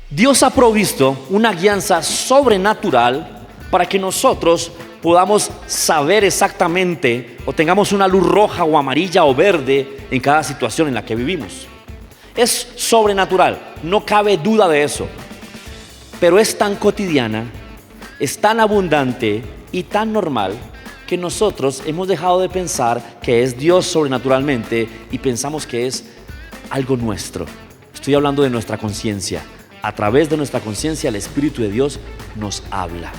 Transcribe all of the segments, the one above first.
Dios ha provisto una guianza sobrenatural para que nosotros podamos saber exactamente o tengamos una luz roja o amarilla o verde en cada situación en la que vivimos. Es sobrenatural, no cabe duda de eso, pero es tan cotidiana, es tan abundante y tan normal que nosotros hemos dejado de pensar que es Dios sobrenaturalmente y pensamos que es algo nuestro. Estoy hablando de nuestra conciencia. A través de nuestra conciencia el Espíritu de Dios nos habla.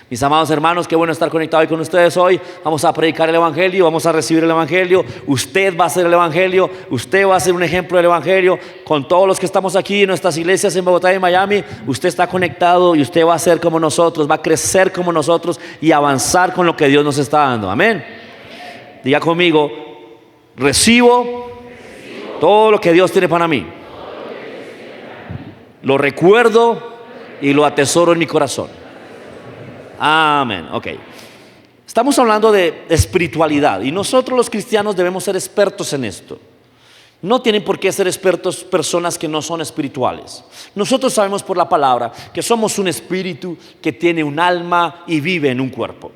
Mis amados hermanos, qué bueno estar conectado hoy con ustedes hoy. Vamos a predicar el Evangelio, vamos a recibir el Evangelio. Usted va a ser el Evangelio, usted va a ser un ejemplo del Evangelio. Con todos los que estamos aquí en nuestras iglesias en Bogotá y en Miami, usted está conectado y usted va a ser como nosotros, va a crecer como nosotros y avanzar con lo que Dios nos está dando. Amén. Diga conmigo, recibo todo lo que Dios tiene para mí. Lo recuerdo y lo atesoro en mi corazón. Amén, ok. Estamos hablando de espiritualidad y nosotros los cristianos debemos ser expertos en esto. No tienen por qué ser expertos personas que no son espirituales. Nosotros sabemos por la palabra que somos un espíritu que tiene un alma y vive en un cuerpo.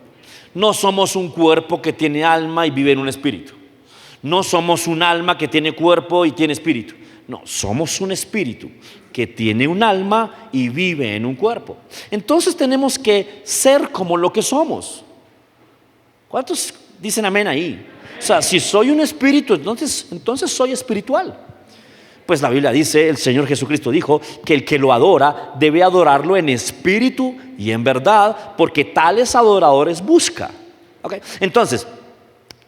No somos un cuerpo que tiene alma y vive en un espíritu. No somos un alma que tiene cuerpo y tiene espíritu. No, somos un espíritu que tiene un alma y vive en un cuerpo. Entonces tenemos que ser como lo que somos. ¿Cuántos dicen amén ahí? O sea, si soy un espíritu, entonces soy espiritual. Pues la Biblia dice, el Señor Jesucristo dijo que el que lo adora debe adorarlo en espíritu y en verdad, porque tales adoradores busca. ¿Okay? Entonces,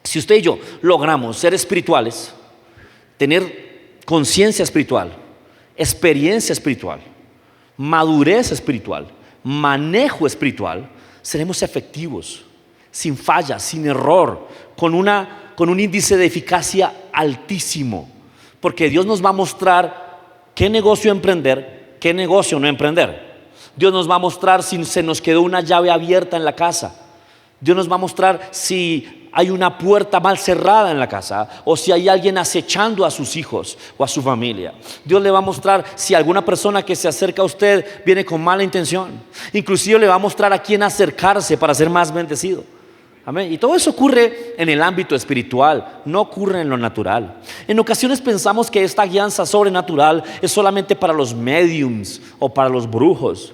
si usted y yo logramos ser espirituales, tener conciencia espiritual, experiencia espiritual, madurez espiritual, manejo espiritual, seremos efectivos, sin falla, sin error, con un índice de eficacia altísimo, porque Dios nos va a mostrar qué negocio emprender, qué negocio no emprender. Dios nos va a mostrar si se nos quedó una llave abierta en la casa. Dios nos va a mostrar si hay una puerta mal cerrada en la casa o si hay alguien acechando a sus hijos o a su familia. Dios le va a mostrar si alguna persona que se acerca a usted viene con mala intención. Inclusive le va a mostrar a quién acercarse para ser más bendecido. Amén. Y todo eso ocurre en el ámbito espiritual, no ocurre en lo natural. En ocasiones pensamos que esta guianza sobrenatural es solamente para los mediums o para los brujos,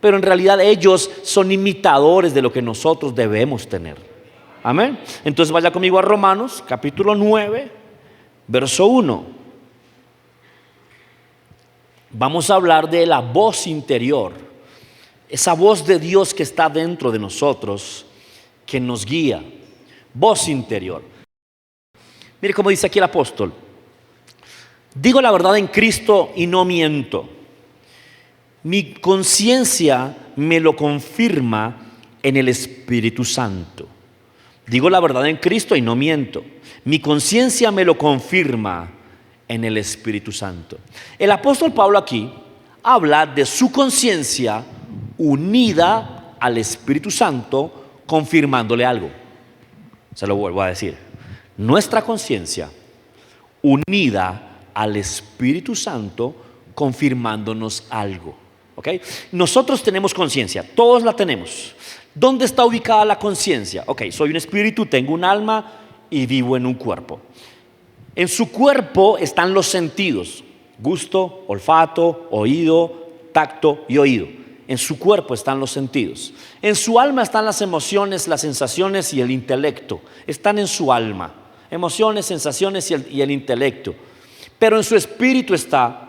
pero en realidad ellos son imitadores de lo que nosotros debemos tener. Amén. Entonces vaya conmigo a Romanos capítulo 9, verso 1. Vamos a hablar de la voz interior, esa voz de Dios que está dentro de nosotros, que nos guía. Voz interior. Mire cómo dice aquí el apóstol: digo la verdad en Cristo y no miento. Mi conciencia me lo confirma en el Espíritu Santo. Digo la verdad en Cristo y no miento. Mi conciencia me lo confirma en el Espíritu Santo. El apóstol Pablo aquí habla de su conciencia unida al Espíritu Santo, confirmándole algo. Se lo vuelvo a decir. Nuestra conciencia unida al Espíritu Santo, confirmándonos algo. ¿Okay? Nosotros tenemos conciencia, todos la tenemos. ¿Dónde está ubicada la conciencia? Ok, soy un espíritu, tengo un alma y vivo en un cuerpo. En su cuerpo están los sentidos: gusto, olfato, oído, tacto y oído. En su cuerpo están los sentidos. En su alma están las emociones, las sensaciones y el intelecto. Están en su alma. Emociones, sensaciones y el intelecto. Pero en su espíritu está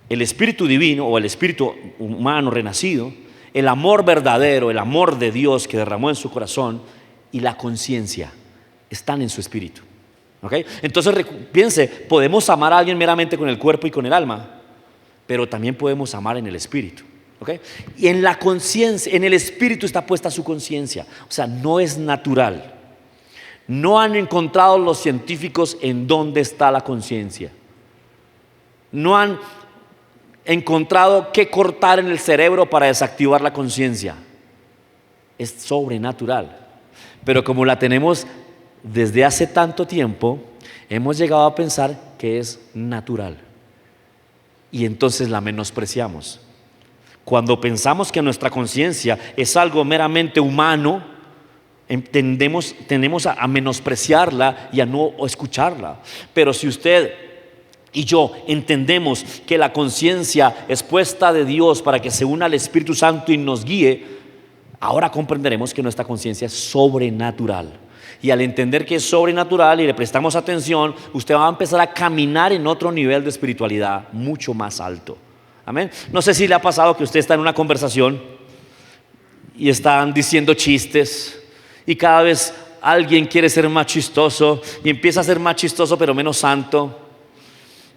el espíritu divino o el espíritu humano renacido, el amor verdadero, el amor de Dios que derramó en su corazón, y la conciencia están en su espíritu. ¿Okay? Entonces piense, podemos amar a alguien meramente con el cuerpo y con el alma, pero también podemos amar en el espíritu. ¿ok? Y en la conciencia, en el espíritu está puesta su conciencia. O sea, no es natural. No han encontrado los científicos en dónde está la conciencia. No han encontrado qué cortar en el cerebro para desactivar la conciencia. Es sobrenatural. Pero como la tenemos desde hace tanto tiempo, hemos llegado a pensar que es natural. Y entonces la menospreciamos. Cuando pensamos que nuestra conciencia es algo meramente humano, tendemos a menospreciarla y a no escucharla. Pero si usted y yo entendemos que la conciencia es puesta de Dios para que se una al Espíritu Santo y nos guíe, ahora comprenderemos que nuestra conciencia es sobrenatural. Y al entender que es sobrenatural y le prestamos atención, usted va a empezar a caminar en otro nivel de espiritualidad mucho más alto. Amén. No sé si le ha pasado que usted está en una conversación y están diciendo chistes y cada vez alguien quiere ser más chistoso y empieza a ser más chistoso pero menos santo.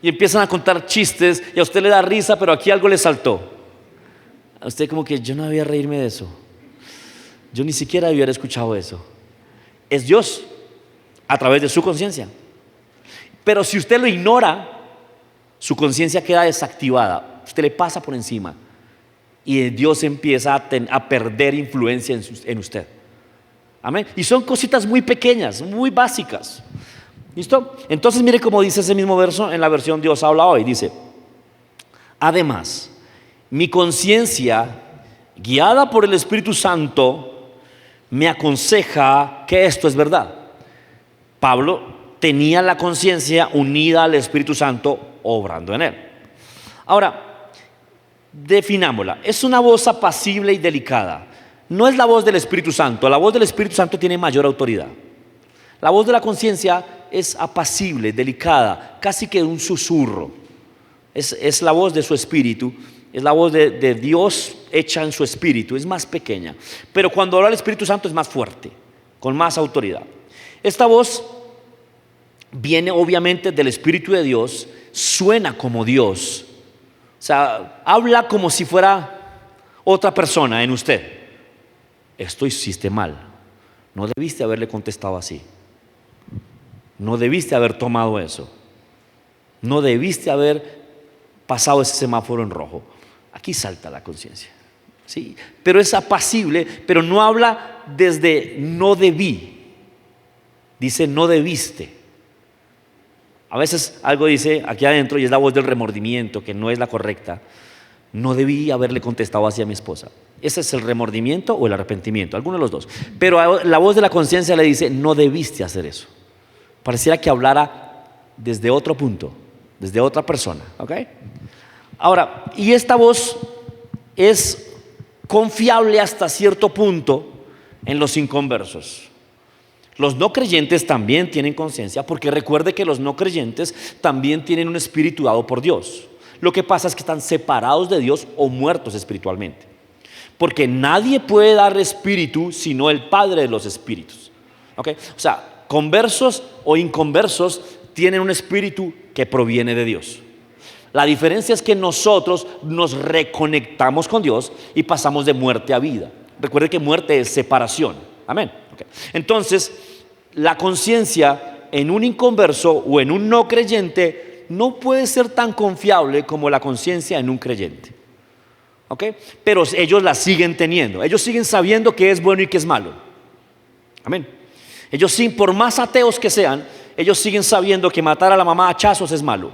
Y empiezan a contar chistes y a usted le da risa, pero aquí algo le saltó. A usted como que yo no debía reírme de eso. Yo ni siquiera debía haber escuchado eso. Es Dios a través de su conciencia. Pero si usted lo ignora, su conciencia queda desactivada. Usted le pasa por encima y Dios empieza a perder influencia en usted. Amén. Y son cositas muy pequeñas, muy básicas. ¿Listo? Entonces mire cómo dice ese mismo verso en la versión Dios habla hoy. Dice: además, mi conciencia, guiada por el Espíritu Santo, me aconseja que esto es verdad. Pablo tenía la conciencia unida al Espíritu Santo obrando en él. Ahora, definámosla. Es una voz apacible y delicada. No es la voz del Espíritu Santo. La voz del Espíritu Santo tiene mayor autoridad. La voz de la conciencia es apacible, delicada, casi que un susurro. Es la voz de su espíritu, es la voz de Dios hecha en su espíritu, es más pequeña. Pero cuando habla el Espíritu Santo es más fuerte, con más autoridad. Esta voz viene obviamente del Espíritu de Dios, suena como Dios. O sea, habla como si fuera otra persona en usted. Esto hiciste mal, no debiste haberle contestado así. No debiste haber tomado eso. No debiste haber pasado ese semáforo en rojo. Aquí salta la conciencia. ¿Sí? Pero es apacible, pero no habla desde no debí. Dice no debiste. A veces algo dice aquí adentro y es la voz del remordimiento, que no es la correcta. No debí haberle contestado así a mi esposa. ¿Ese es el remordimiento o el arrepentimiento? Alguno de los dos. Pero la voz de la conciencia le dice no debiste hacer eso. Pareciera que hablara desde otro punto, desde otra persona, ¿ok? Ahora, y esta voz es confiable hasta cierto punto en los inconversos. Los no creyentes también tienen conciencia, porque recuerde que los no creyentes también tienen un espíritu dado por Dios. Lo que pasa es que están separados de Dios o muertos espiritualmente. Porque nadie puede dar espíritu sino el Padre de los espíritus, ¿ok? O sea, conversos o inconversos tienen un espíritu que proviene de Dios. La diferencia es que nosotros nos reconectamos con Dios y pasamos de muerte a vida. Recuerde que muerte es separación. Amén. Okay. Entonces, la conciencia en un inconverso o en un no creyente no puede ser tan confiable como la conciencia en un creyente. ¿Ok? Pero ellos la siguen teniendo. Ellos siguen sabiendo qué es bueno y qué es malo. Amén. Ellos siguen, por más ateos que sean, ellos siguen sabiendo que matar a la mamá a hachazos es malo.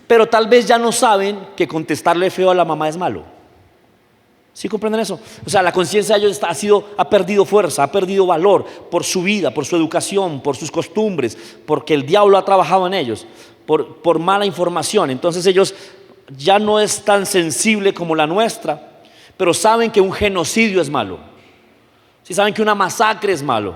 Pero tal vez ya no saben que contestarle feo a la mamá es malo. ¿Sí comprenden eso? O sea, la conciencia de ellos ha perdido fuerza, ha perdido valor por su vida, por su educación, por sus costumbres, porque el diablo ha trabajado en ellos, por mala información. Entonces ellos ya no es tan sensible como la nuestra, pero saben que un genocidio es malo. Sí saben que una masacre es malo,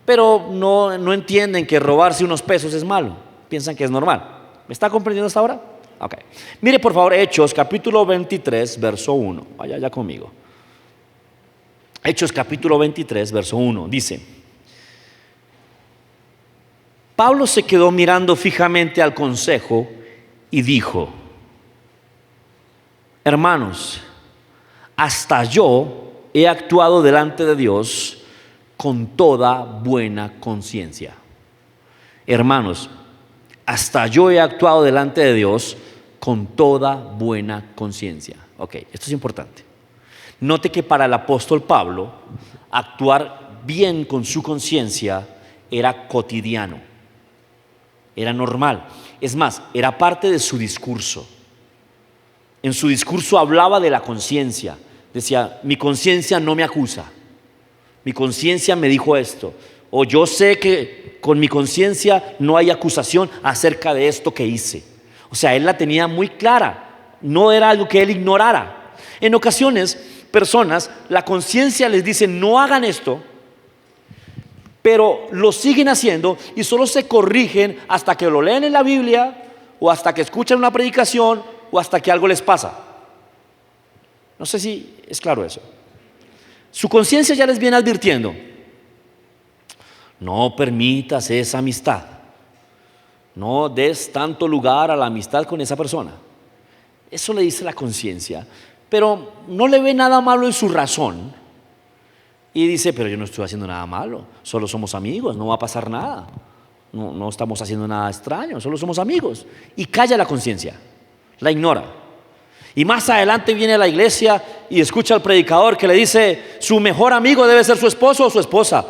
pero no entienden que robarse unos pesos es malo. Piensan que es normal. ¿Me está comprendiendo hasta ahora? Ok. Mire por favor Hechos capítulo 23, verso 1. Vaya ya conmigo. Hechos capítulo 23, verso 1. Dice: Pablo se quedó mirando fijamente al consejo y dijo: Hermanos, hasta yo he actuado delante de Dios con toda buena conciencia. Hermanos, hasta yo he actuado delante de Dios con toda buena conciencia. Ok, esto es importante. Note que para el apóstol Pablo, actuar bien con su conciencia era cotidiano, era normal. Es más, era parte de su discurso. En su discurso hablaba de la conciencia. Decía, mi conciencia no me acusa. Mi conciencia me dijo esto. O yo sé que con mi conciencia no hay acusación acerca de esto que hice. O sea, él la tenía muy clara. No era algo que él ignorara. En ocasiones, personas, la conciencia les dice, no hagan esto, pero lo siguen haciendo y solo se corrigen hasta que lo leen en la Biblia o hasta que escuchan una predicación o hasta que algo les pasa. No sé si es claro eso. Su conciencia ya les viene advirtiendo, no permitas esa amistad, no des tanto lugar a la amistad con esa persona. Eso le dice la conciencia, pero no le ve nada malo en su razón y dice, pero yo no estoy haciendo nada malo, solo somos amigos, no va a pasar nada, no estamos haciendo nada extraño, solo somos amigos. Y calla la conciencia, la ignora. Y más adelante viene a la iglesia y escucha al predicador que le dice, su mejor amigo debe ser su esposo o su esposa,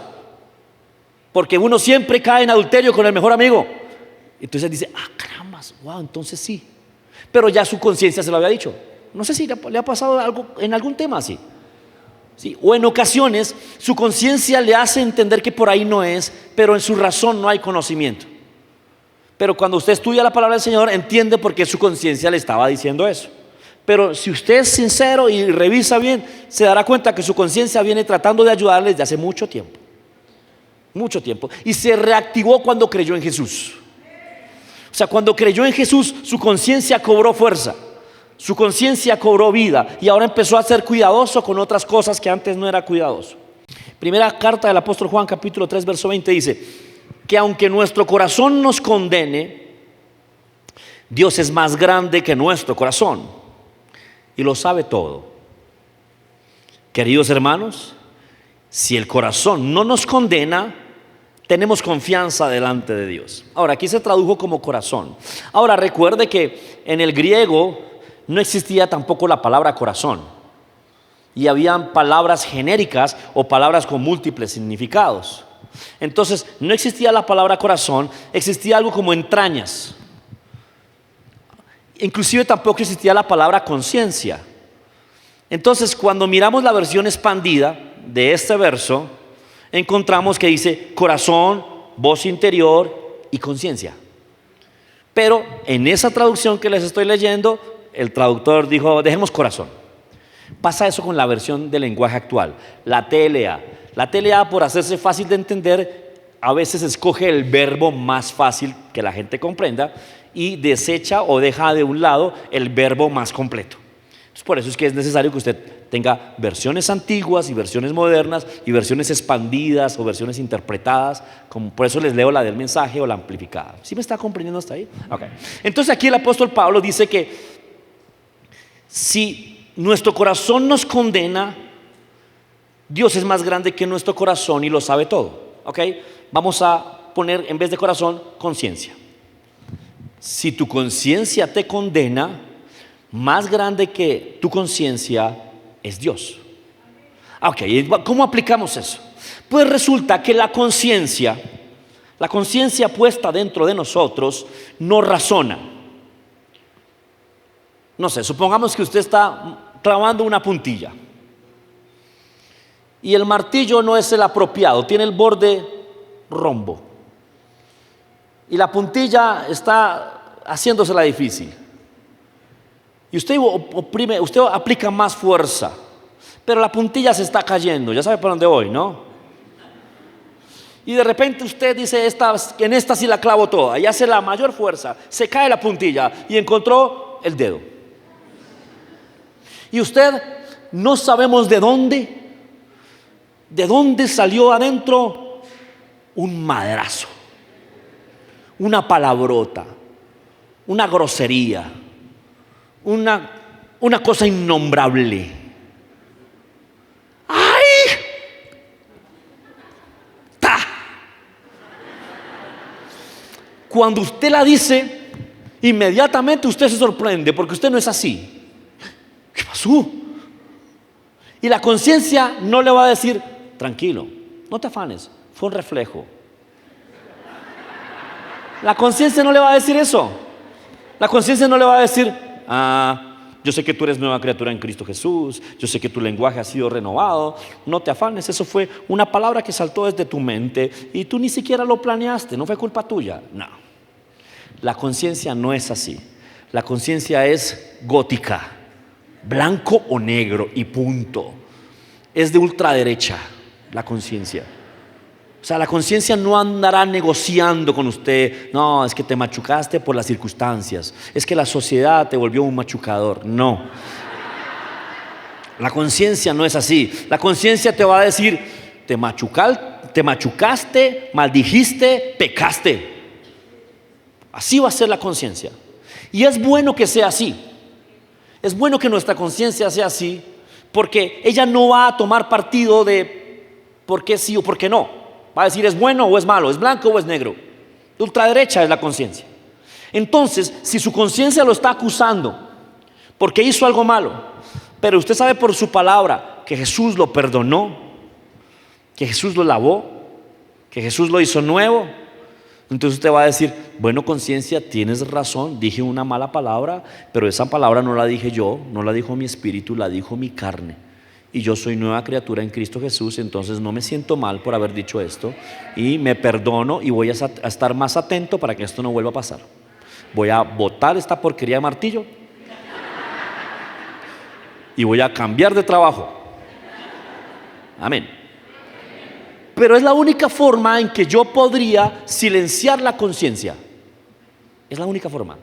porque uno siempre cae en adulterio con el mejor amigo. Entonces dice, caramba, wow, entonces sí. Pero ya su conciencia se lo había dicho. No sé si le ha pasado algo en algún tema así. ¿Sí? O en ocasiones su conciencia le hace entender que por ahí no es, pero en su razón no hay conocimiento. Pero cuando usted estudia la palabra del Señor, entiende por qué su conciencia le estaba diciendo eso. Pero si usted es sincero y revisa bien, se dará cuenta que su conciencia viene tratando de ayudarle desde hace mucho tiempo. Mucho tiempo. Y se reactivó cuando creyó en Jesús. O sea, cuando creyó en Jesús, su conciencia cobró fuerza. Su conciencia cobró vida. Y ahora empezó a ser cuidadoso con otras cosas que antes no era cuidadoso. Primera carta del apóstol Juan, capítulo 3, verso 20 dice, que aunque nuestro corazón nos condene, Dios es más grande que nuestro corazón y lo sabe todo. Queridos hermanos, si el corazón no nos condena, tenemos confianza delante de Dios. Ahora, aquí se tradujo como corazón. Ahora, recuerde que en el griego no existía tampoco la palabra corazón. Y habían palabras genéricas o palabras con múltiples significados. Entonces, no existía la palabra corazón, existía algo como entrañas. Inclusive tampoco existía la palabra conciencia. Entonces, cuando miramos la versión expandida de este verso, encontramos que dice corazón, voz interior y conciencia. Pero en esa traducción que les estoy leyendo, el traductor dijo, dejemos corazón. Pasa eso con la versión del lenguaje actual, la TLA. La TLA, por hacerse fácil de entender, a veces escoge el verbo más fácil que la gente comprenda y desecha o deja de un lado el verbo más completo. Entonces, por eso es que es necesario que usted tenga versiones antiguas y versiones modernas y versiones expandidas o versiones interpretadas, como por eso les leo la del mensaje o la amplificada. ¿Sí me está comprendiendo hasta ahí? Okay. Entonces aquí el apóstol Pablo dice que si nuestro corazón nos condena, Dios es más grande que nuestro corazón y lo sabe todo. ¿Okay? Vamos a poner en vez de corazón, conciencia. Si tu conciencia te condena, más grande que tu conciencia es Dios. Ok, ¿cómo aplicamos eso? Pues resulta que la conciencia puesta dentro de nosotros no razona. No sé, supongamos que usted está clavando una puntilla y el martillo no es el apropiado, tiene el borde rombo y la puntilla está haciéndosela difícil. Y usted oprime, usted aplica más fuerza, pero la puntilla se está cayendo. Ya sabe por dónde voy, ¿no? Y de repente usted dice, en esta sí la clavo toda, y hace la mayor fuerza, se cae la puntilla y encontró el dedo. Y usted no sabemos de dónde salió adentro un madrazo, una palabrota, una grosería, una una cosa innombrable. ¡Ay! ¡Ta! Cuando usted la dice, inmediatamente usted se sorprende porque usted no es así. ¿Qué pasó? Y la conciencia no le va a decir, tranquilo, no te afanes, fue un reflejo. La conciencia no le va a decir eso. La conciencia no le va a decir, yo sé que tú eres nueva criatura en Cristo Jesús, yo sé que tu lenguaje ha sido renovado, no te afanes, eso fue una palabra que saltó desde tu mente y tú ni siquiera lo planeaste, no fue culpa tuya. No, la conciencia no es así. La conciencia es gótica, blanco o negro y punto. Es de ultraderecha la conciencia. O sea, la conciencia no andará negociando con usted. No, es que te machucaste por las circunstancias. Es que la sociedad te volvió un machucador. No. La conciencia no es así. La conciencia te va a decir, te machucaste, maldijiste, pecaste. Así va a ser la conciencia. Y es bueno que sea así. Es bueno que nuestra conciencia sea así, porque ella no va a tomar partido de por qué sí o por qué no. Va a decir es bueno o es malo, es blanco o es negro. De ultraderecha es la conciencia. Entonces, si su conciencia lo está acusando porque hizo algo malo, pero usted sabe por su palabra que Jesús lo perdonó, que Jesús lo lavó, que Jesús lo hizo nuevo, entonces usted va a decir, bueno, conciencia, tienes razón, dije una mala palabra, pero esa palabra no la dije yo, no la dijo mi espíritu, la dijo mi carne. Y yo soy nueva criatura en Cristo Jesús, entonces no me siento mal por haber dicho esto y me perdono y voy a estar más atento para que esto no vuelva a pasar. Voy a botar esta porquería de martillo y voy a cambiar de trabajo. Amén. Pero es la única forma en que yo podría silenciar la conciencia. Es la única forma.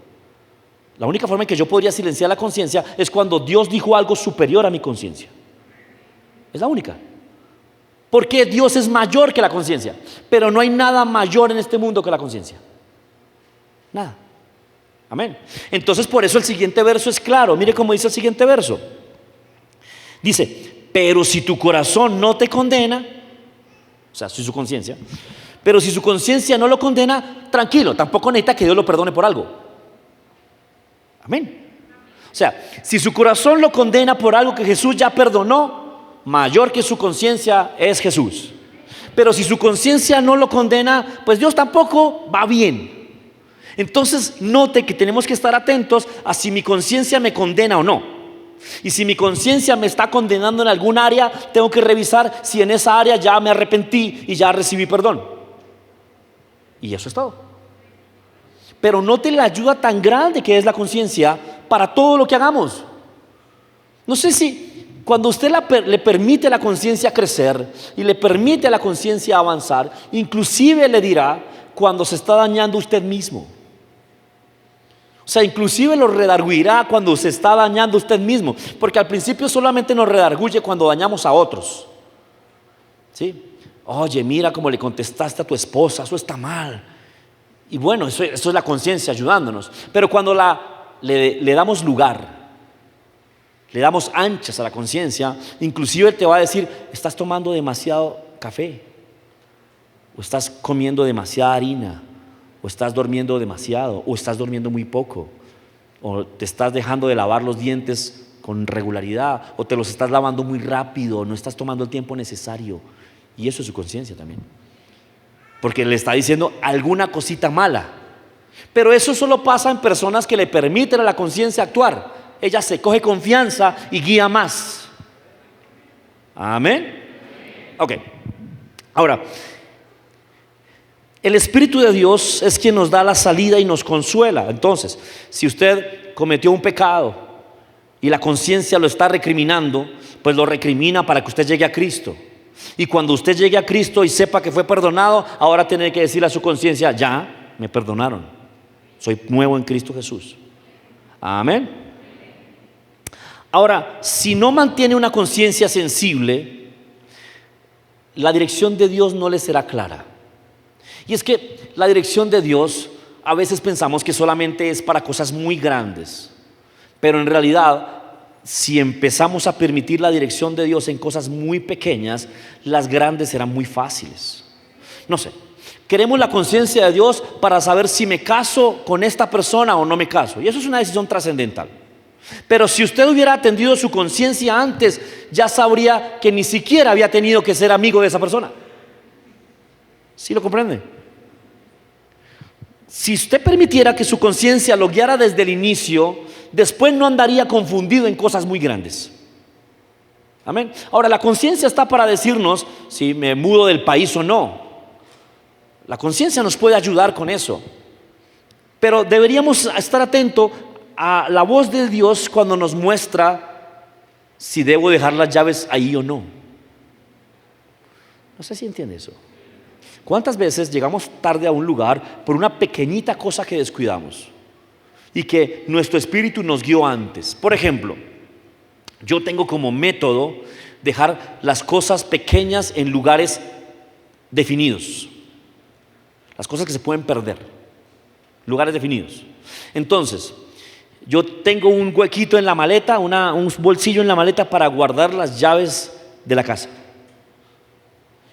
La única forma en que yo podría silenciar la conciencia es cuando Dios dijo algo superior a mi conciencia. Es la única. Porque Dios es mayor que la conciencia. Pero no hay nada mayor en este mundo que la conciencia. Nada. Amén. Entonces por eso el siguiente verso es claro. Mire cómo dice el siguiente verso. Dice, pero si tu corazón no te condena, o sea, si su conciencia, pero si su conciencia no lo condena, tranquilo, tampoco necesita que Dios lo perdone por algo. Amén. O sea, si su corazón lo condena por algo que Jesús ya perdonó, mayor que su conciencia es Jesús. Pero si su conciencia no lo condena, pues Dios tampoco va bien. Entonces note que tenemos que estar atentos a si mi conciencia me condena o no. Y si mi conciencia me está condenando en algún área, tengo que revisar si en esa área ya me arrepentí y ya recibí perdón. Y eso es todo. Pero note la ayuda tan grande que es la conciencia para todo lo que hagamos. No sé si cuando usted le permite a la conciencia crecer y le permite a la conciencia avanzar, inclusive le dirá cuando se está dañando usted mismo. O sea, inclusive lo redarguirá cuando se está dañando usted mismo, porque al principio solamente nos redarguye cuando dañamos a otros. ¿Sí? Oye, mira cómo le contestaste a tu esposa, eso está mal. Y bueno, eso es la conciencia ayudándonos. Pero cuando le damos lugar, le damos anchas a la conciencia, inclusive te va a decir, estás tomando demasiado café, o estás comiendo demasiada harina, o estás durmiendo demasiado, o estás durmiendo muy poco, o te estás dejando de lavar los dientes con regularidad, o te los estás lavando muy rápido, no estás tomando el tiempo necesario. Y eso es su conciencia también, porque le está diciendo alguna cosita mala. Pero eso solo pasa en personas que le permiten a la conciencia actuar. Ella se coge confianza y guía más. Amén. Ok. Ahora, el Espíritu de Dios es quien nos da la salida y nos consuela. Entonces, si usted cometió un pecado y la conciencia lo está recriminando, pues lo recrimina para que usted llegue a Cristo. Y cuando usted llegue a Cristo y sepa que fue perdonado, ahora tiene que decirle a su conciencia, ya me perdonaron, soy nuevo en Cristo Jesús. Amén. Ahora, si no mantiene una conciencia sensible, la dirección de Dios no le será clara. Y es que la dirección de Dios a veces pensamos que solamente es para cosas muy grandes, pero en realidad si empezamos a permitir la dirección de Dios en cosas muy pequeñas, las grandes serán muy fáciles. No sé, queremos la conciencia de Dios para saber si me caso con esta persona o no me caso, y eso es una decisión trascendental. Pero si usted hubiera atendido su conciencia antes, ya sabría que ni siquiera había tenido que ser amigo de esa persona. ¿Sí lo comprende? Si usted permitiera que su conciencia lo guiara desde el inicio, después no andaría confundido en cosas muy grandes. Amén. Ahora, la conciencia está para decirnos si me mudo del país o no. La conciencia nos puede ayudar con eso. Pero deberíamos estar atentos a la voz de Dios cuando nos muestra si debo dejar las llaves ahí o no. No sé si entiende eso. ¿Cuántas veces llegamos tarde a un lugar por una pequeñita cosa que descuidamos y que nuestro espíritu nos guió antes? Por ejemplo, yo tengo como método dejar las cosas pequeñas en lugares definidos, las cosas que se pueden perder, lugares definidos. Entonces, yo tengo un huequito en la maleta, un bolsillo en la maleta para guardar las llaves de la casa.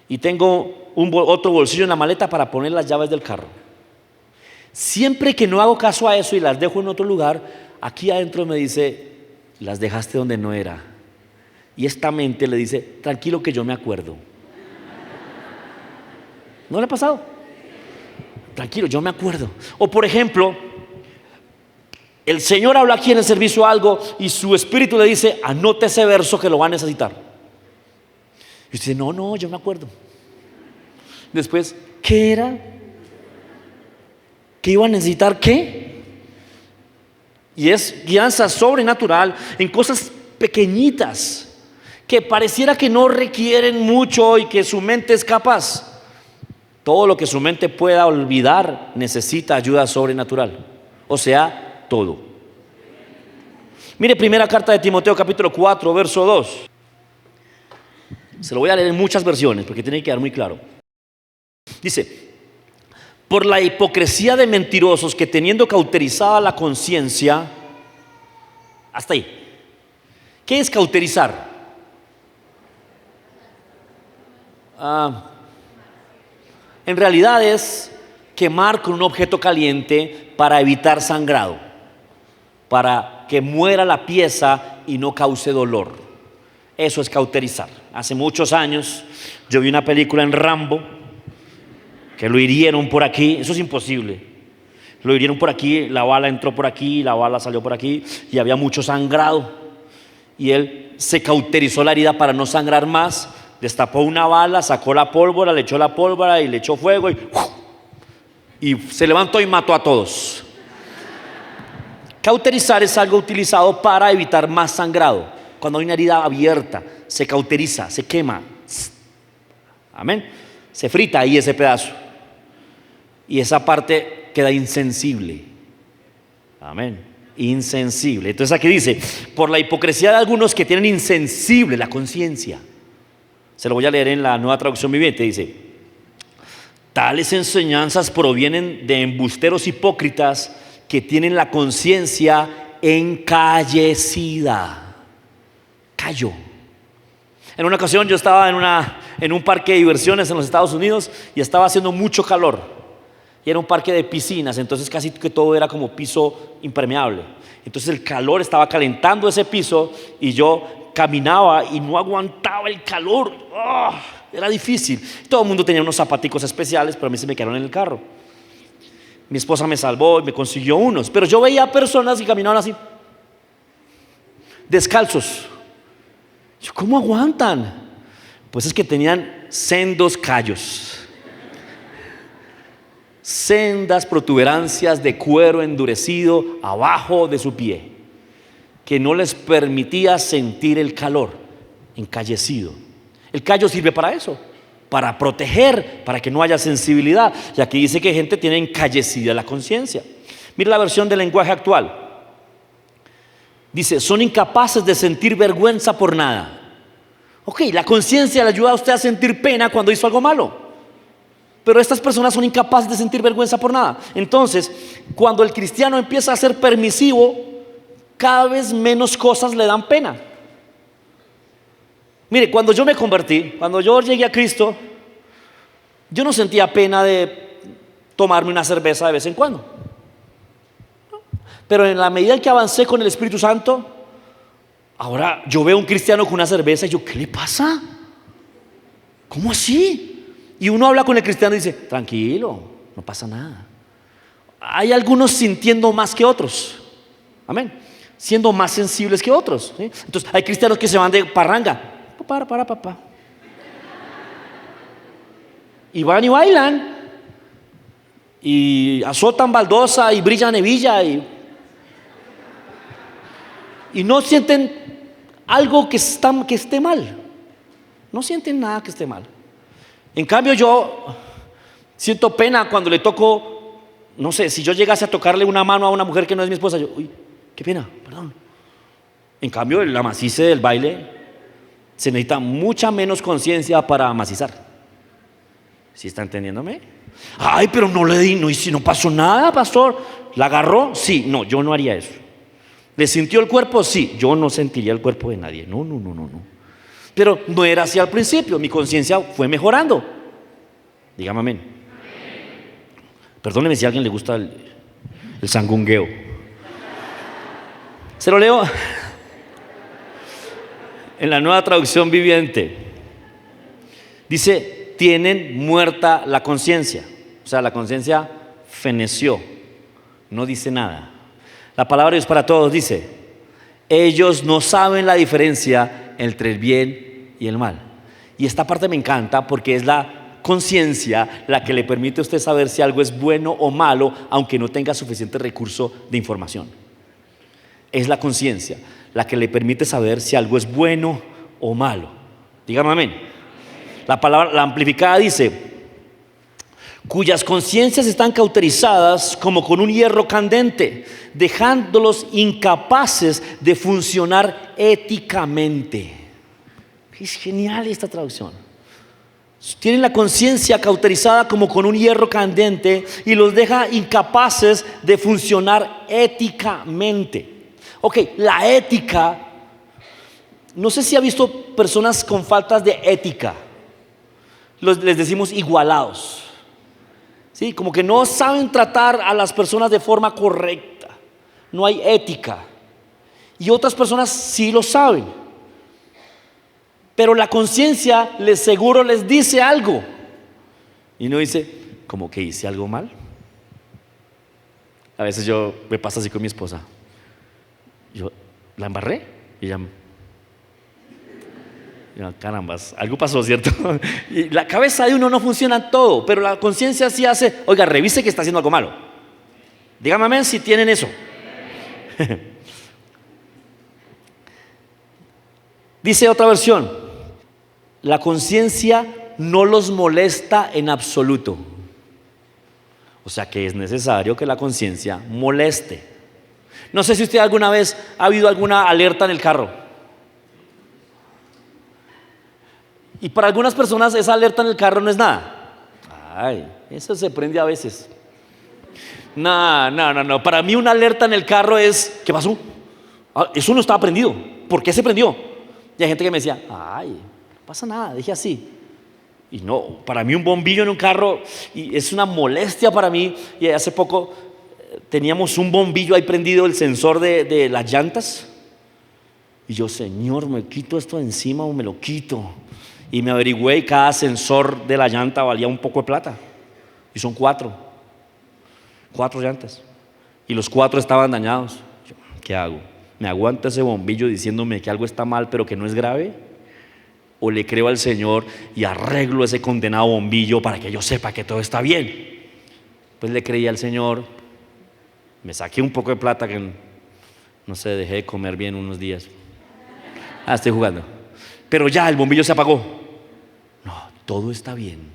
Y tengo otro bolsillo en la maleta para poner las llaves del carro. Siempre que no hago caso a eso y las dejo en otro lugar, aquí adentro me dice, las dejaste donde no era. Y esta mente le dice, tranquilo que yo me acuerdo. ¿No le ha pasado? Tranquilo, yo me acuerdo. O por ejemplo, el Señor habla aquí en el servicio algo y su espíritu le dice, anote ese verso que lo va a necesitar. Y usted dice, no, yo me acuerdo. Después, ¿qué era? ¿Qué iba a necesitar qué? Y es guianza sobrenatural en cosas pequeñitas que pareciera que no requieren mucho y que su mente es capaz. Todo lo que su mente pueda olvidar necesita ayuda sobrenatural. O sea, todo. Mire, primera carta de Timoteo capítulo 4, verso 2. Se lo voy a leer en muchas versiones porque tiene que quedar muy claro. Dice, por la hipocresía de mentirosos que teniendo cauterizada la conciencia, hasta ahí. ¿Qué es cauterizar? En realidad es quemar con un objeto caliente para evitar sangrado, para que muera la pieza y no cause dolor. Eso es cauterizar. Hace muchos años yo vi una película en Rambo que lo hirieron por aquí. Eso es imposible. Lo hirieron por aquí, la bala entró por aquí, la bala salió por aquí y había mucho sangrado. Y él se cauterizó la herida para no sangrar más. Destapó una bala, sacó la pólvora, le echó la pólvora y le echó fuego y se levantó y mató a todos. Cauterizar es algo utilizado para evitar más sangrado. Cuando hay una herida abierta, se cauteriza, se quema. Amén. Se frita ahí ese pedazo. Y esa parte queda insensible. Amén. Insensible. Entonces aquí dice, por la hipocresía de algunos que tienen insensible la conciencia. Se lo voy a leer en la Nueva Traducción Viviente. Dice, tales enseñanzas provienen de embusteros hipócritas que tienen la conciencia encallecida. Cayó. En una ocasión yo estaba en un parque de diversiones en los Estados Unidos y estaba haciendo mucho calor. Y era un parque de piscinas, entonces casi que todo era como piso impermeable. Entonces el calor estaba calentando ese piso y yo caminaba y no aguantaba el calor. Era difícil. Todo el mundo tenía unos zapaticos especiales, pero a mí se me quedaron en el carro. Mi esposa me salvó y me consiguió unos, pero yo veía personas que caminaban así, descalzos. Yo, ¿cómo aguantan? Pues es que tenían sendos callos, sendas protuberancias de cuero endurecido abajo de su pie, que no les permitía sentir el calor, encallecido. El callo sirve para eso, para proteger, para que no haya sensibilidad. Y aquí dice que gente tiene encallecida la conciencia. Mira la versión del lenguaje actual. Dice, son incapaces de sentir vergüenza por nada. Ok, la conciencia le ayuda a usted a sentir pena cuando hizo algo malo. Pero estas personas son incapaces de sentir vergüenza por nada. Entonces, cuando el cristiano empieza a ser permisivo, cada vez menos cosas le dan pena. Mire, cuando yo me convertí, cuando yo llegué a Cristo, yo no sentía pena de tomarme una cerveza de vez en cuando. Pero en la medida en que avancé con el Espíritu Santo, ahora yo veo a un cristiano con una cerveza y yo, ¿qué le pasa? ¿Cómo así? Y uno habla con el cristiano y dice, tranquilo, no pasa nada. Hay algunos sintiendo más que otros, amén, siendo más sensibles que otros, ¿sí? Entonces hay cristianos que se van de parranga, papá, y van y bailan y azotan baldosa y brillan hebilla y no sienten algo que esté mal. No sienten nada que esté mal. En cambio yo siento pena cuando le toco, no sé, si yo llegase a tocarle una mano a una mujer que no es mi esposa, yo, uy, qué pena, perdón. En cambio la macice del baile, se necesita mucha menos conciencia para amacizar. ¿Sí está entendiéndome? Ay, pero no le di, no, y si no pasó nada, pastor. ¿La agarró? Sí, no, yo no haría eso. ¿Le sintió el cuerpo? Sí, yo no sentiría el cuerpo de nadie. No. Pero no era así al principio, mi conciencia fue mejorando. Dígame amén. Perdóneme si a alguien le gusta el sangungueo. Se lo leo en la Nueva Traducción Viviente. Dice, tienen muerta la conciencia. O sea, la conciencia feneció, no dice nada. La palabra de Dios para todos dice, ellos no saben la diferencia entre el bien y el mal. Y esta parte me encanta porque es la conciencia la que le permite a usted saber si algo es bueno o malo, aunque no tenga suficiente recurso de información. Es la conciencia la que le permite saber si algo es bueno o malo. Dígame amén. La amplificada dice, cuyas conciencias están cauterizadas como con un hierro candente, dejándolos incapaces de funcionar éticamente. Es genial esta traducción. Tienen la conciencia cauterizada como con un hierro candente y los deja incapaces de funcionar éticamente. Ok, la ética, no sé si ha visto personas con faltas de ética, les decimos igualados, ¿sí? Como que no saben tratar a las personas de forma correcta, no hay ética, y otras personas sí lo saben, pero la conciencia seguro les dice algo, y uno dice, ¿cómo que hice algo mal? A veces me pasa así con mi esposa. Yo la embarré y ella, carambas, algo pasó, ¿cierto? Y la cabeza de uno no funciona todo, pero la conciencia sí hace, oiga, revise que está haciendo algo malo. Dígame amén si tienen eso. Dice otra versión, la conciencia no los molesta en absoluto. O sea que es necesario que la conciencia moleste. No sé si usted alguna vez ha habido alguna alerta en el carro. Y para algunas personas esa alerta en el carro no es nada. Ay, eso se prende a veces. No. Para mí una alerta en el carro es, ¿qué pasó? Eso no estaba prendido. ¿Por qué se prendió? Y hay gente que me decía, ay, no pasa nada, dije así. Y no, para mí un bombillo en un carro y es una molestia para mí. Y hace poco teníamos un bombillo ahí prendido, el sensor de las llantas. Y yo, Señor, ¿me quito esto de encima o me lo quito? Y me averigüé y cada sensor de la llanta valía un poco de plata. Y son 4 llantas. Y los 4 estaban dañados. Yo, ¿qué hago? ¿Me aguanta ese bombillo diciéndome que algo está mal pero que no es grave? ¿O le creo al Señor y arreglo ese condenado bombillo para que yo sepa que todo está bien? Pues le creí al Señor. Me saqué un poco de plata que no sé, dejé de comer bien unos días. Estoy jugando. Pero ya el bombillo se apagó. No, todo está bien.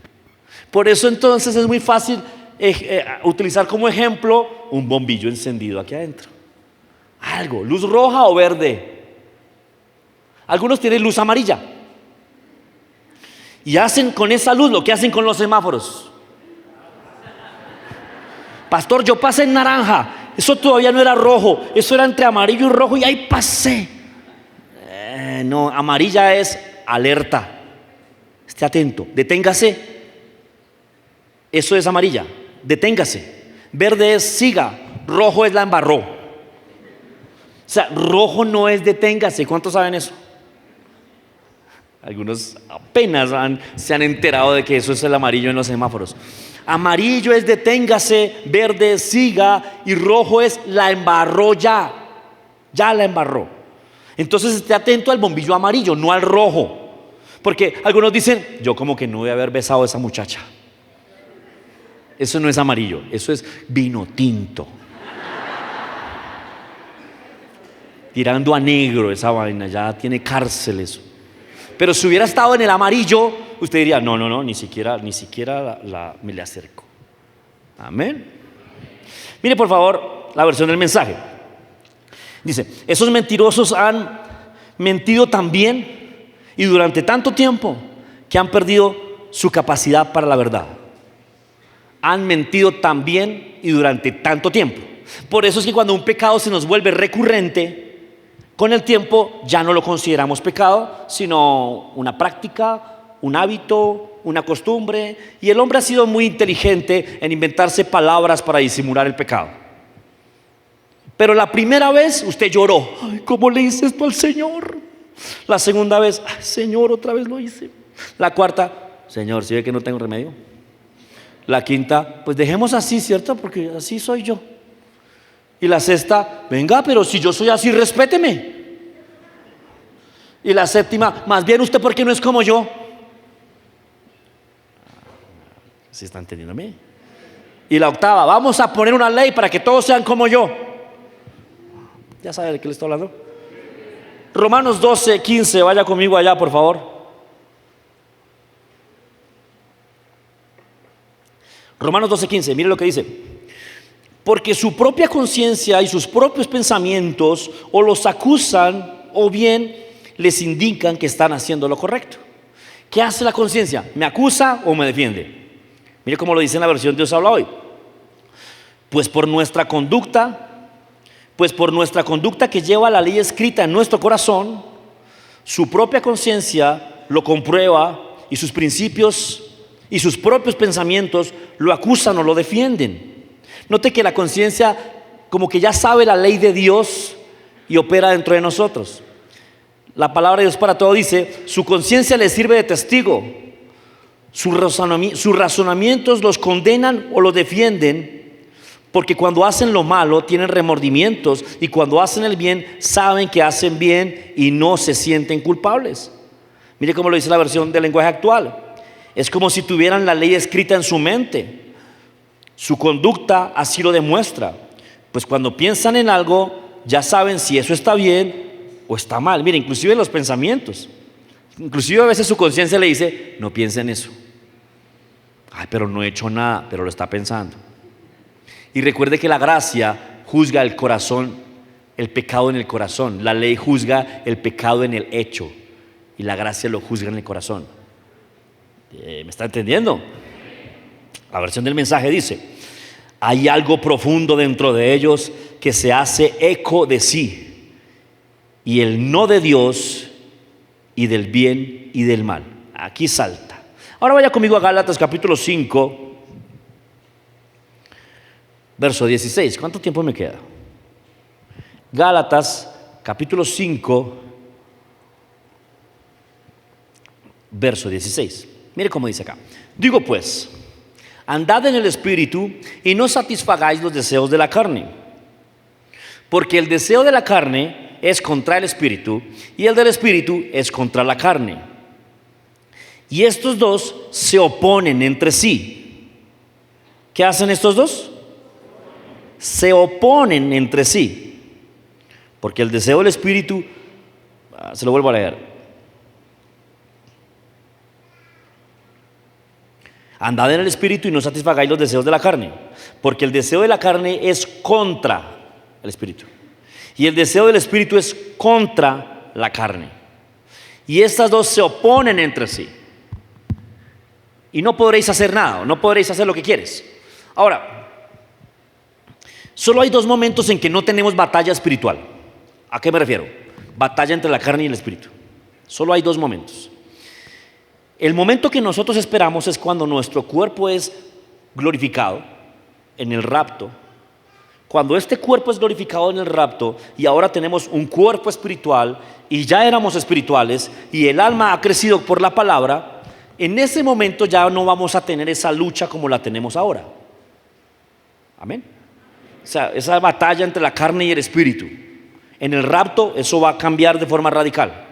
Por eso entonces es muy fácil utilizar como ejemplo un bombillo encendido aquí adentro. Algo, luz roja o verde. Algunos tienen luz amarilla. Y hacen con esa luz lo que hacen con los semáforos. Pastor, yo pasé en naranja. Eso todavía no era rojo, eso era entre amarillo y rojo y ahí pasé. No, amarilla es alerta. Esté atento, deténgase. Eso es amarilla, deténgase. Verde es siga, rojo es la embarró. O sea, rojo no es deténgase. ¿Cuántos saben eso? Algunos apenas se han enterado de que eso es el amarillo en los semáforos. Amarillo es deténgase, verde es siga y rojo es la embarró ya. Ya la embarró. Entonces esté atento al bombillo amarillo, no al rojo. Porque algunos dicen, yo como que no voy a haber besado a esa muchacha. Eso no es amarillo, eso es vino tinto. Tirando a negro esa vaina, ya tiene cárcel eso. Pero si hubiera estado en el amarillo, usted diría, no, ni siquiera me le acerco. Amén. Mire por favor la versión del mensaje. Dice, esos mentirosos han mentido también y durante tanto tiempo que han perdido su capacidad para la verdad. Han mentido también y durante tanto tiempo. Por eso es que cuando un pecado se nos vuelve recurrente, con el tiempo ya no lo consideramos pecado, sino una práctica, un hábito, una costumbre. Y el hombre ha sido muy inteligente en inventarse palabras para disimular el pecado. Pero la primera vez usted lloró. Ay, ¿cómo le hice esto al Señor? La segunda vez, ay, Señor, otra vez lo hice. La cuarta, Señor, ¿sí ve que no tengo remedio? La quinta, pues dejemos así, ¿cierto? Porque así soy yo. Y la sexta, venga, pero si yo soy así, respéteme. Y la séptima, más bien usted, ¿por qué no es como yo? ¿Sí está entendiéndome? Y la octava, vamos a poner una ley para que todos sean como yo. ¿Ya sabe de qué le estoy hablando? Romanos 12, 15, vaya conmigo allá, por favor. Romanos 12, 15, mire lo que dice. Porque su propia conciencia y sus propios pensamientos o los acusan o bien les indican que están haciendo lo correcto. ¿Qué hace la conciencia? ¿Me acusa o me defiende? Mire cómo lo dice en la versión Dios habla hoy. Pues por nuestra conducta que lleva la ley escrita en nuestro corazón, su propia conciencia lo comprueba y sus principios y sus propios pensamientos lo acusan o lo defienden. Note que la conciencia como que ya sabe la ley de Dios y opera dentro de nosotros. La palabra de Dios para todo dice, su conciencia le sirve de testigo. Sus razonamientos los condenan o los defienden, porque cuando hacen lo malo tienen remordimientos y cuando hacen el bien saben que hacen bien y no se sienten culpables. Mire cómo lo dice la versión del lenguaje actual. Es como si tuvieran la ley escrita en su mente. Su conducta así lo demuestra, pues cuando piensan en algo ya saben si eso está bien o está mal. Mire, inclusive los pensamientos, inclusive a veces su conciencia le dice, no piense en eso. Ay, pero no he hecho nada, pero lo está pensando. Y recuerde que la gracia juzga el corazón, el pecado en el corazón. La ley juzga el pecado en el hecho y la gracia lo juzga en el corazón. ¿Me está entendiendo? La versión del mensaje dice, hay algo profundo dentro de ellos que se hace eco de sí y el no de Dios y del bien y del mal. Aquí salta. Ahora vaya conmigo a Gálatas capítulo 5, verso 16. ¿Cuánto tiempo me queda? Gálatas capítulo 5, verso 16. Mire cómo dice acá. Digo pues, andad en el Espíritu y no satisfagáis los deseos de la carne. Porque el deseo de la carne es contra el Espíritu y el del Espíritu es contra la carne. Y estos dos se oponen entre sí. ¿Qué hacen estos dos? Se oponen entre sí. Porque el deseo del Espíritu, se lo vuelvo a leer. Andad en el Espíritu y no satisfagáis los deseos de la carne, porque el deseo de la carne es contra el Espíritu y el deseo del Espíritu es contra la carne, y estas dos se oponen entre sí y no podréis hacer nada, no podréis hacer lo que quieres. Ahora, Solo hay dos momentos en que no tenemos batalla espiritual. ¿A qué me refiero? Batalla entre la carne y el espíritu. Solo hay dos momentos. El momento que nosotros esperamos es cuando nuestro cuerpo es glorificado en el rapto. Cuando este cuerpo es glorificado en el rapto y ahora tenemos un cuerpo espiritual y ya éramos espirituales y el alma ha crecido por la palabra, en ese momento ya no vamos a tener esa lucha como la tenemos ahora. Amén. O sea, esa batalla entre la carne y el espíritu. En el rapto eso va a cambiar de forma radical.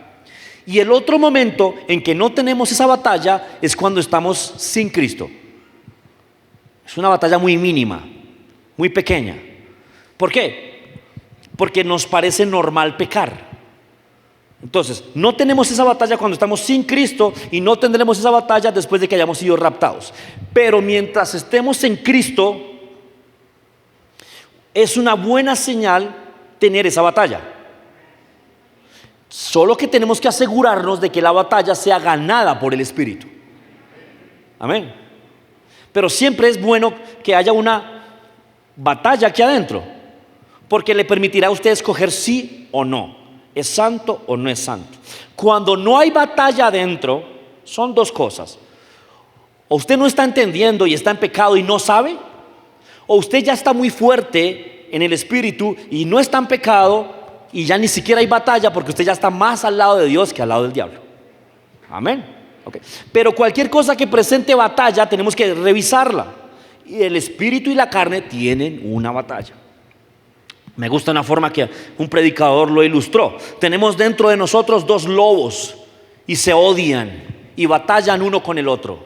Y el otro momento en que no tenemos esa batalla es cuando estamos sin Cristo. Es una batalla muy mínima, muy pequeña. ¿Por qué? Porque nos parece normal pecar. Entonces, no tenemos esa batalla cuando estamos sin Cristo y no tendremos esa batalla después de que hayamos sido raptados. Pero mientras estemos en Cristo, es una buena señal tener esa batalla. Solo que tenemos que asegurarnos de que la batalla sea ganada por el Espíritu. Amén. Pero siempre es bueno que haya una batalla aquí adentro, porque le permitirá a usted escoger sí o no. ¿Es santo o no es santo? Cuando no hay batalla adentro, son dos cosas. O usted no está entendiendo y está en pecado y no sabe, o usted ya está muy fuerte en el Espíritu y no está en pecado y ya ni siquiera hay batalla porque usted ya está más al lado de Dios que al lado del diablo. Amén. Okay. Pero cualquier cosa que presente batalla tenemos que revisarla. Y el espíritu y la carne tienen una batalla. Me gusta una forma que un predicador lo ilustró. Tenemos dentro de nosotros dos lobos y se odian y batallan uno con el otro.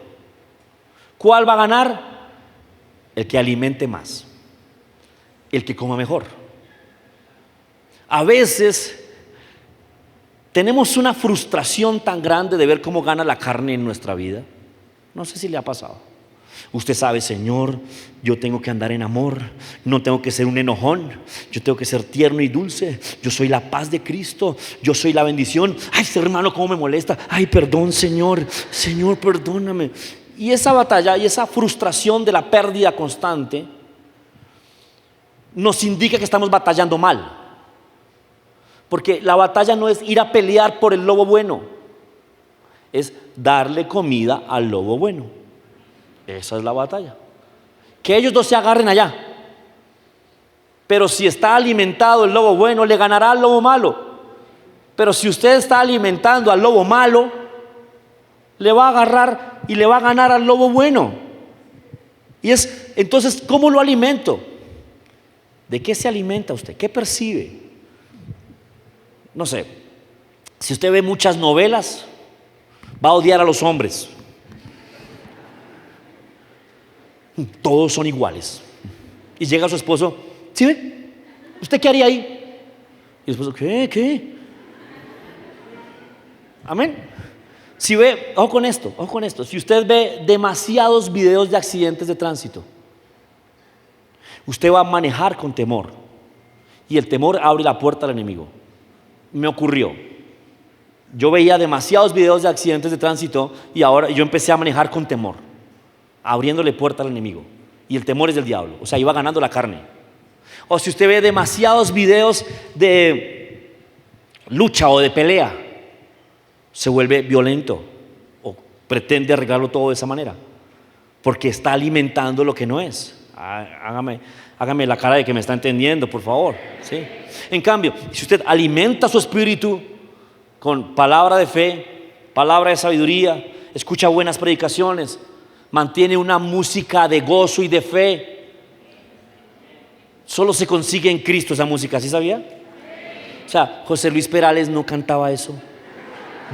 ¿Cuál va a ganar? El que alimente más, el que coma mejor. A veces tenemos una frustración tan grande de ver cómo gana la carne en nuestra vida. No sé si le ha pasado. Usted sabe, Señor, yo tengo que andar en amor, no tengo que ser un enojón, yo tengo que ser tierno y dulce, yo soy la paz de Cristo, yo soy la bendición. Ay, ese hermano cómo me molesta, ay, perdón, Señor, Señor, perdóname. Y esa batalla y esa frustración de la pérdida constante nos indica que estamos batallando mal. Porque la batalla no es ir a pelear por el lobo bueno, es darle comida al lobo bueno. Esa es la batalla. Que ellos dos se agarren allá. Pero si está alimentado el lobo bueno, le ganará al lobo malo. Pero si usted está alimentando al lobo malo, le va a agarrar y le va a ganar al lobo bueno. Y es, entonces, ¿cómo lo alimento? ¿De qué se alimenta usted? ¿Qué percibe? No sé, si usted ve muchas novelas, va a odiar a los hombres. Todos son iguales. Y llega su esposo, ¿sí ve? ¿Usted qué haría ahí? Y el esposo, ¿qué? Amén. Si ve, ojo con esto, si usted ve demasiados videos de accidentes de tránsito, usted va a manejar con temor. Y el temor abre la puerta al enemigo. Me ocurrió. Yo veía demasiados videos de accidentes de tránsito y ahora yo empecé a manejar con temor, abriéndole puerta al enemigo. Y el temor es del diablo, o sea, iba ganando la carne. O si usted ve demasiados videos de lucha o de pelea, se vuelve violento o pretende arreglarlo todo de esa manera, porque está alimentando lo que no es. Hágame la cara de que me está entendiendo, por favor, ¿sí? En cambio, si usted alimenta su espíritu con palabra de fe, palabra de sabiduría, escucha buenas predicaciones, mantiene una música de gozo y de fe, solo se consigue en Cristo esa música, ¿sí sabía? O sea, José Luis Perales no cantaba eso,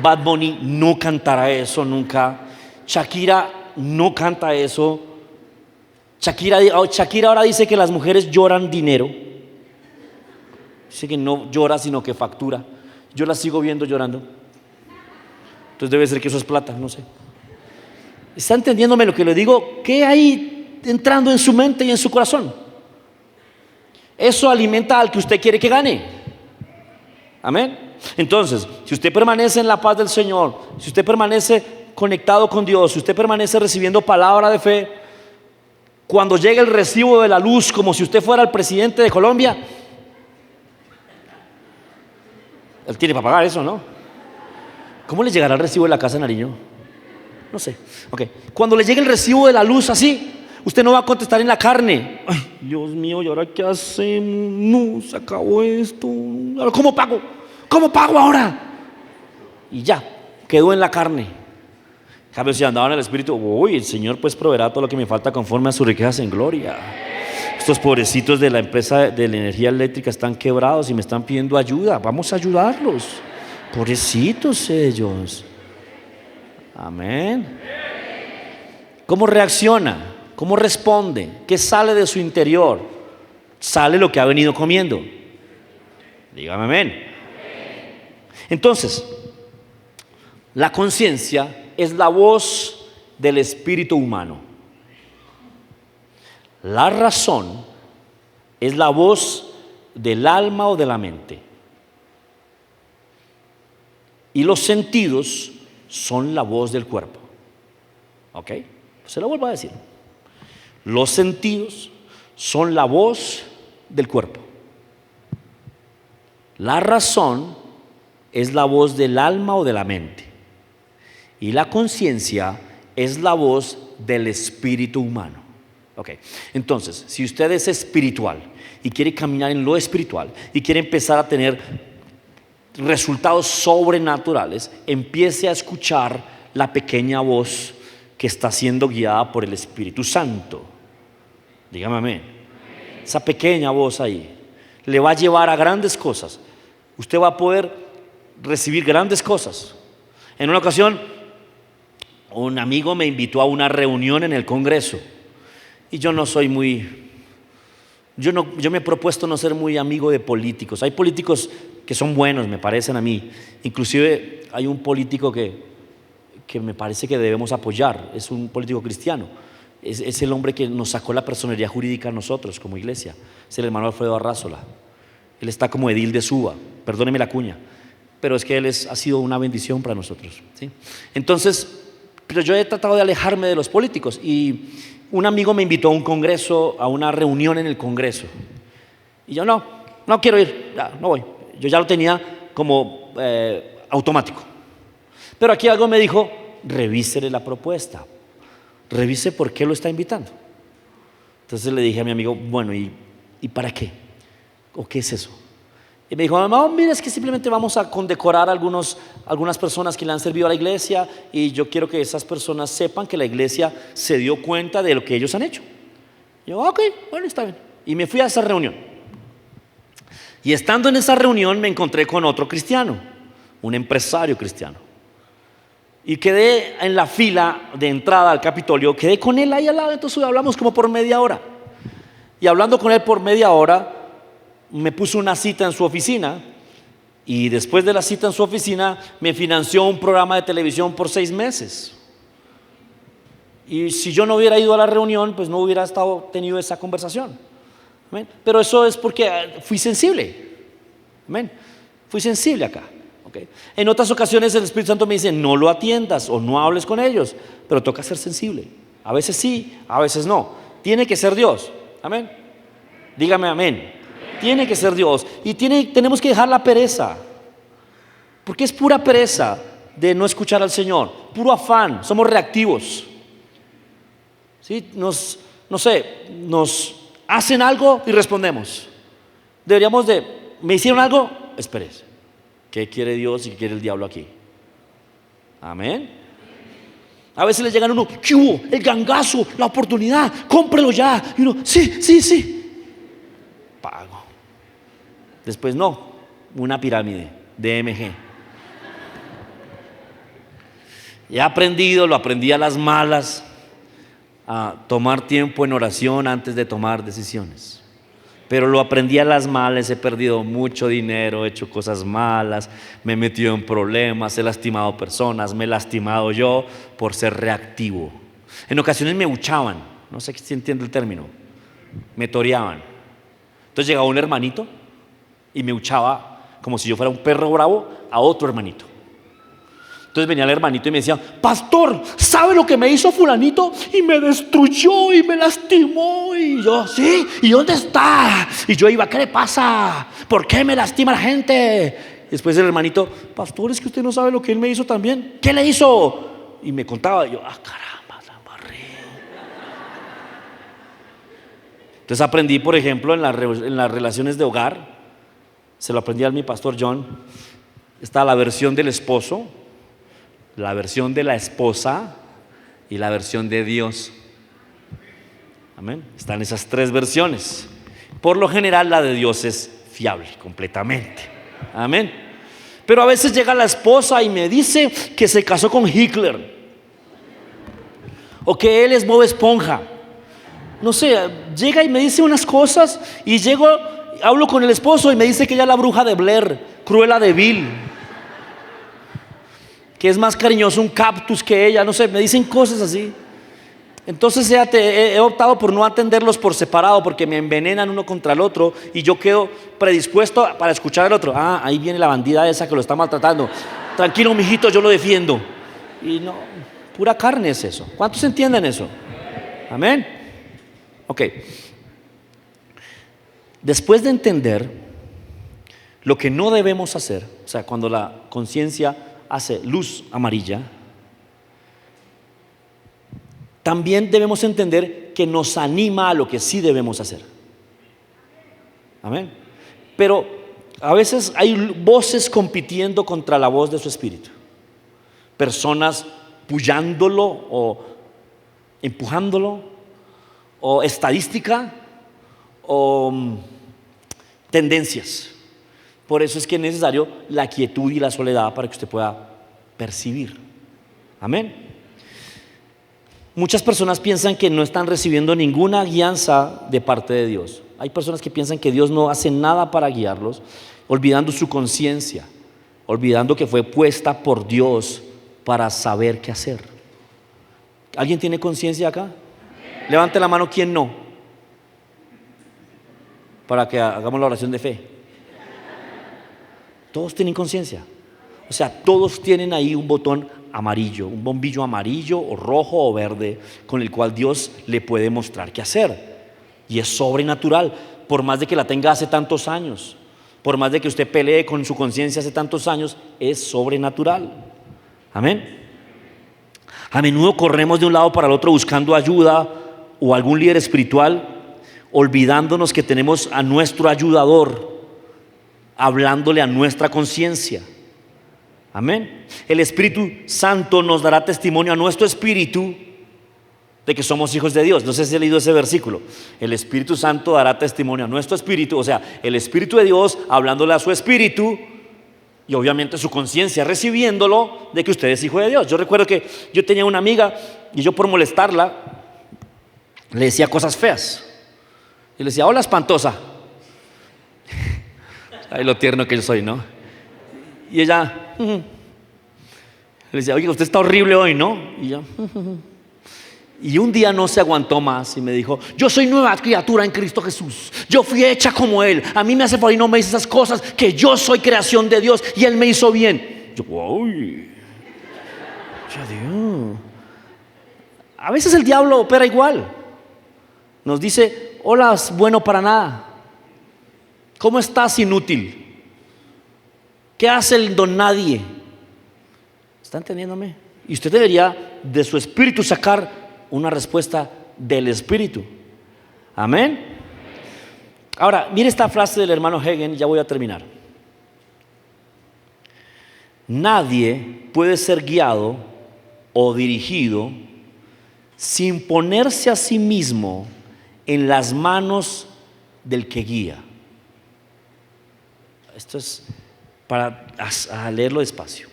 Bad Bunny no cantará eso nunca, Shakira no canta eso. Shakira ahora dice que las mujeres lloran dinero. Dice que no llora sino que factura. Yo la sigo viendo llorando. Entonces debe ser que eso es plata, no sé. ¿Está entendiéndome lo que le digo? ¿Qué hay entrando en su mente y en su corazón? Eso alimenta al que usted quiere que gane. Amén. Entonces, si usted permanece en la paz del Señor, si usted permanece conectado con Dios, si usted permanece recibiendo palabra de fe, cuando llegue el recibo de la luz como si usted fuera el presidente de Colombia. Él tiene para pagar eso, ¿no? ¿Cómo le llegará el recibo de la casa de Nariño? No sé. Ok. Cuando le llegue el recibo de la luz así, usted no va a contestar en la carne. Ay, Dios mío, ¿y ahora qué hacemos? No, se acabó esto. ¿Ahora cómo pago? ¿Cómo pago ahora? Y ya, quedó en la carne. A ver, si andaban en el Espíritu, uy, el Señor pues proveerá todo lo que me falta conforme a sus riquezas en gloria. Estos pobrecitos de la empresa de la energía eléctrica están quebrados y me están pidiendo ayuda. Vamos a ayudarlos. Pobrecitos ellos. Amén. ¿Cómo reacciona? ¿Cómo responde? ¿Qué sale de su interior? Sale lo que ha venido comiendo. Dígame amén. Entonces, la conciencia es la voz del espíritu humano. La razón es la voz del alma o de la mente. Y los sentidos son la voz del cuerpo. ¿Ok? Se lo vuelvo a decir. Los sentidos son la voz del cuerpo. La razón es la voz del alma o de la mente. Y la conciencia es la voz del espíritu humano. Ok, entonces, si usted es espiritual y quiere caminar en lo espiritual y quiere empezar a tener resultados sobrenaturales, empiece a escuchar la pequeña voz que está siendo guiada por el Espíritu Santo. Dígame amén. Esa pequeña voz ahí le va a llevar a grandes cosas. Usted va a poder recibir grandes cosas. En una ocasión, un amigo me invitó a una reunión en el Congreso y yo no soy muy, yo me he propuesto no ser muy amigo de políticos. Hay políticos que son buenos, me parecen a mí. Inclusive hay un político que me parece que debemos apoyar, es un político cristiano. Es el hombre que nos sacó la personería jurídica a nosotros como iglesia. Es el hermano Alfredo Arrázola. Él está como edil de Suba, perdóneme la cuña, pero es que él ha sido una bendición para nosotros, ¿sí? Entonces, pero yo he tratado de alejarme de los políticos y un amigo me invitó a un congreso, a una reunión en el Congreso. Y yo no quiero ir, no voy. Yo ya lo tenía como automático. Pero aquí algo me dijo, revísele la propuesta, revise por qué lo está invitando. Entonces le dije a mi amigo, bueno, ¿y para qué? ¿O qué es eso? Y me dijo, no, mira, es que simplemente vamos a condecorar algunas personas que le han servido a la iglesia y yo quiero que esas personas sepan que la iglesia se dio cuenta de lo que ellos han hecho. Y yo, ok, bueno, está bien. Y me fui a esa reunión. Y estando en esa reunión me encontré con otro cristiano, un empresario cristiano. Y quedé en la fila de entrada al Capitolio, quedé con él ahí al lado, entonces hablamos como por media hora. Y hablando con él por media hora, me puso una cita en su oficina y después de la cita en su oficina me financió un programa de televisión por 6 meses. Y si yo no hubiera ido a la reunión, pues no hubiera tenido esa conversación. ¿Amén? Pero eso es porque fui sensible. ¿Amén? Fui sensible acá. ¿Okay? En otras ocasiones el Espíritu Santo me dice, no lo atiendas o no hables con ellos, pero toca ser sensible. A veces sí, a veces no. Tiene que ser Dios. Amén. Dígame amén. Tiene que ser Dios y tenemos que dejar la pereza, porque es pura pereza de no escuchar al Señor, puro afán, somos reactivos, ¿sí? Nos hacen algo y respondemos. Deberíamos me hicieron algo, espérese, ¿qué quiere Dios y qué quiere el diablo aquí? Amén. A veces le llegan a uno, ¿qué hubo? El gangazo, la oportunidad, cómprelo ya. Y uno, sí, pago. Después no, una pirámide, DMG. He aprendido, lo aprendí a las malas, a tomar tiempo en oración antes de tomar decisiones. Pero lo aprendí a las malas, he perdido mucho dinero, he hecho cosas malas, me he metido en problemas, he lastimado personas, me he lastimado yo por ser reactivo. En ocasiones me buchaban, no sé si entiende el término, me toreaban. Entonces llegaba un hermanito y me buchaba como si yo fuera un perro bravo a otro hermanito. Entonces venía el hermanito y me decía: pastor, ¿sabe lo que me hizo fulanito? Y me destruyó y me lastimó. Y yo: sí, ¿y dónde está? Y yo iba: ¿qué le pasa? ¿Por qué me lastima la gente? Y después el hermanito: pastor, es que usted no sabe lo que él me hizo también. ¿Qué le hizo? Y me contaba. Y yo: ah, caramba, la embarré. Entonces aprendí, por ejemplo, en las relaciones de hogar, se lo aprendí a mi pastor John. Está la versión del esposo, la versión de la esposa y la versión de Dios. Amén. Están esas tres versiones. Por lo general la de Dios es fiable completamente. Amén. Pero a veces llega la esposa y me dice que se casó con Hitler, o que él es Bob Esponja. No sé, llega y me dice unas cosas, y hablo con el esposo y me dice que ella es la bruja de Blair, Cruella de Vil, que es más cariñoso un cactus que ella. No sé, me dicen cosas así. Entonces he optado por no atenderlos por separado, porque me envenenan uno contra el otro y yo quedo predispuesto para escuchar al otro. Ah, ahí viene la bandida esa que lo está maltratando. Tranquilo, mijito, yo lo defiendo. Y no, pura carne es eso. ¿Cuántos entienden eso? Amén. Ok. Después de entender lo que no debemos hacer, o sea, cuando la conciencia hace luz amarilla, también debemos entender que nos anima a lo que sí debemos hacer. Amén. Pero a veces hay voces compitiendo contra la voz de su espíritu. Personas puyándolo o empujándolo, o estadística, o tendencias. Por eso es que es necesario la quietud y la soledad para que usted pueda percibir. Amén. Muchas personas piensan que no están recibiendo ninguna guianza de parte de Dios. Hay personas que piensan que Dios no hace nada para guiarlos, olvidando su conciencia, olvidando que fue puesta por Dios para saber qué hacer. ¿Alguien tiene conciencia acá? Levante la mano, ¿quién no? Para que hagamos la oración de fe. Todos tienen conciencia. O sea, todos tienen ahí un botón amarillo, un bombillo amarillo o rojo o verde, con el cual Dios le puede mostrar qué hacer. Y es sobrenatural. Por más de que la tenga hace tantos años, por más de que usted pelee con su conciencia hace tantos años, es sobrenatural. Amén. A menudo corremos de un lado para el otro buscando ayuda o algún líder espiritual, olvidándonos que tenemos a nuestro ayudador hablándole a nuestra conciencia. Amén. El Espíritu Santo nos dará testimonio a nuestro espíritu de que somos hijos de Dios. No sé si he leído ese versículo. El Espíritu Santo dará testimonio a nuestro espíritu, o sea, el Espíritu de Dios hablándole a su espíritu, y obviamente su conciencia recibiéndolo de que usted es hijo de Dios. Yo recuerdo que yo tenía una amiga y yo, por molestarla, le decía cosas feas. Y le decía: hola, espantosa. Ay, lo tierno que yo soy, ¿no? Y ella le decía: oye, usted está horrible hoy, ¿no? Y yo y un día no se aguantó más y me dijo: yo soy nueva criatura en Cristo Jesús, yo fui hecha como Él, a mí me hace por ahí, no me dice esas cosas, que yo soy creación de Dios y Él me hizo bien. Yo: uy, ya Dios. A veces el diablo opera igual. Nos dice: hola, bueno para nada. ¿Cómo estás, inútil? ¿Qué hace el don nadie? ¿Está entendiéndome? Y usted debería de su espíritu sacar una respuesta del espíritu. Amén. Ahora, mire esta frase del hermano Hagin, ya voy a terminar. Nadie puede ser guiado o dirigido sin ponerse a sí mismo en las manos del que guía. Esto es para leerlo despacio.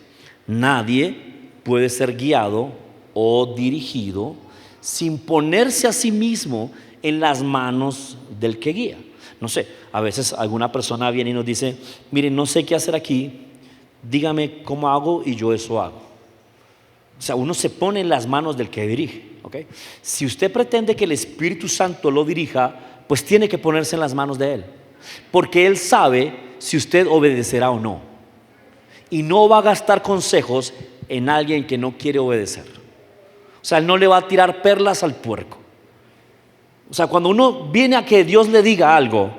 Nadie puede ser guiado o dirigido sin ponerse a sí mismo en las manos del que guía. No sé, a veces alguna persona viene y nos dice: miren, no sé qué hacer aquí, dígame cómo hago y yo eso hago. O sea, uno se pone en las manos del que dirige, ¿ok? Si usted pretende que el Espíritu Santo lo dirija, pues tiene que ponerse en las manos de Él, porque Él sabe si usted obedecerá o no, y no va a gastar consejos en alguien que no quiere obedecer. O sea, Él no le va a tirar perlas al puerco. O sea, cuando uno viene a que Dios le diga algo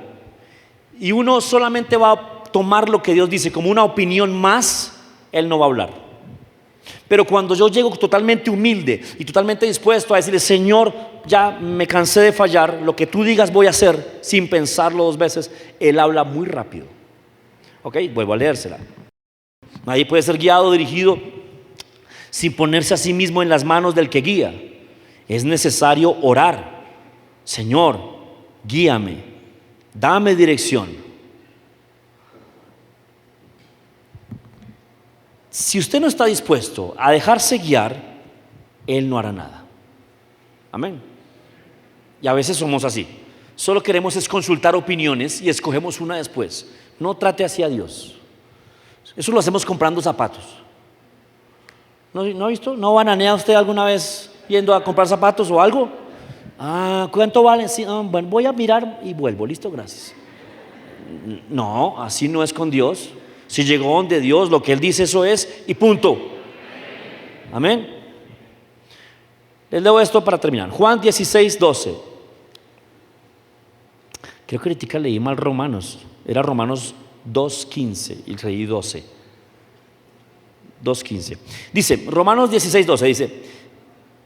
y uno solamente va a tomar lo que Dios dice como una opinión más, Él no va a hablar. Pero cuando yo llego totalmente humilde y totalmente dispuesto a decirle: Señor, ya me cansé de fallar, lo que tú digas voy a hacer, sin pensarlo dos veces, Él habla muy rápido. Ok, vuelvo a leérsela. Nadie puede ser guiado o dirigido sin ponerse a sí mismo en las manos del que guía. Es necesario orar: Señor, guíame, dame dirección. Si usted no está dispuesto a dejarse guiar, Él no hará nada. Amén. Y a veces somos así. Solo queremos es consultar opiniones y escogemos una después. No trate así a Dios. Eso lo hacemos comprando zapatos. ¿No ha visto? ¿No bananea usted alguna vez yendo a comprar zapatos o algo? ¿Cuánto valen? Sí, bueno, voy a mirar y vuelvo. Listo, gracias. No, así no es con Dios. Si llegó donde Dios, lo que Él dice, eso es, y punto. Amén. Les leo esto para terminar. Juan 16:12. Creo que ahorita leí mal Romanos. Era Romanos 2:15 y leí 12. 2:15. Dice, Romanos 16:12 dice: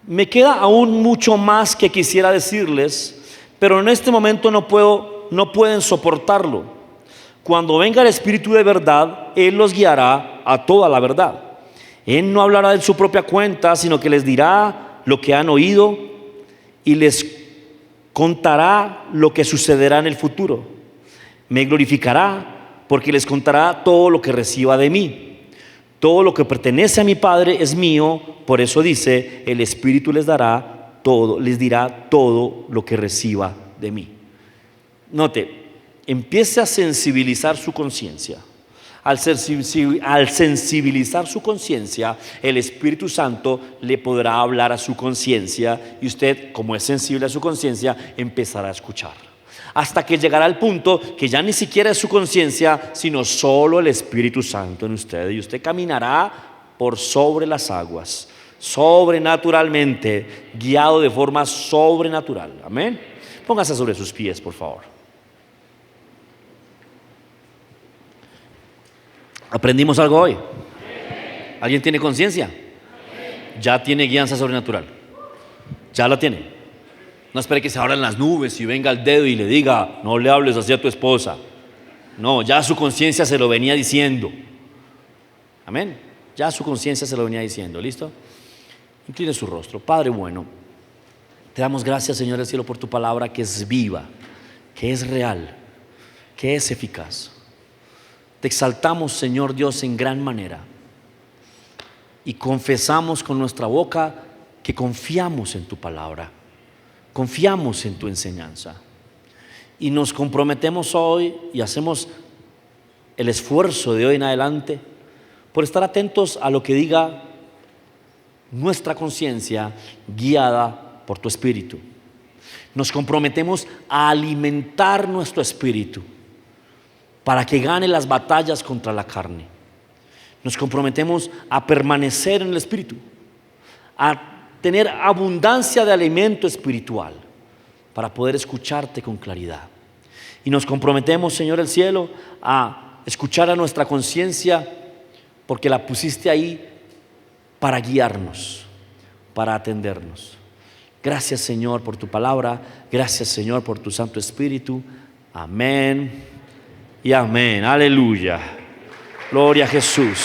me queda aún mucho más que quisiera decirles, pero en este momento no pueden soportarlo. Cuando venga el Espíritu de verdad, Él los guiará a toda la verdad. Él no hablará de su propia cuenta, sino que les dirá lo que han oído y les contará lo que sucederá en el futuro. Me glorificará porque les contará todo lo que reciba de mí. Todo lo que pertenece a mi Padre es mío, por eso dice: el Espíritu les dirá todo lo que reciba de mí. Note, empiece a sensibilizar su conciencia. Al sensibilizar su conciencia, el Espíritu Santo le podrá hablar a su conciencia y usted, como es sensible a su conciencia, empezará a escuchar. Hasta que llegará al punto que ya ni siquiera es su conciencia, sino solo el Espíritu Santo en usted. Y usted caminará por sobre las aguas, sobrenaturalmente, guiado de forma sobrenatural. Amén. Póngase sobre sus pies, por favor. ¿Aprendimos algo hoy? ¿Alguien tiene conciencia? Ya tiene guianza sobrenatural. Ya la tiene. No espere que se abran las nubes y venga el dedo y le diga: no le hables así a tu esposa. No, ya su conciencia se lo venía diciendo. Amén. Ya su conciencia se lo venía diciendo. ¿Listo? Incline su rostro. Padre bueno, te damos gracias, Señor del cielo, por tu palabra, que es viva, que es real, que es eficaz. Te exaltamos, Señor Dios, en gran manera, y confesamos con nuestra boca que confiamos en tu palabra, confiamos en tu enseñanza, y nos comprometemos hoy y hacemos el esfuerzo de hoy en adelante por estar atentos a lo que diga nuestra conciencia, guiada por tu Espíritu. Nos comprometemos a alimentar nuestro espíritu para que gane las batallas contra la carne. Nos comprometemos a permanecer en el Espíritu, a tener abundancia de alimento espiritual para poder escucharte con claridad. Y nos comprometemos, Señor del cielo, a escuchar a nuestra conciencia, porque la pusiste ahí para guiarnos, para atendernos. Gracias, Señor, por tu palabra. Gracias, Señor, por tu Santo Espíritu. Amén y amén. Aleluya. Gloria a Jesús.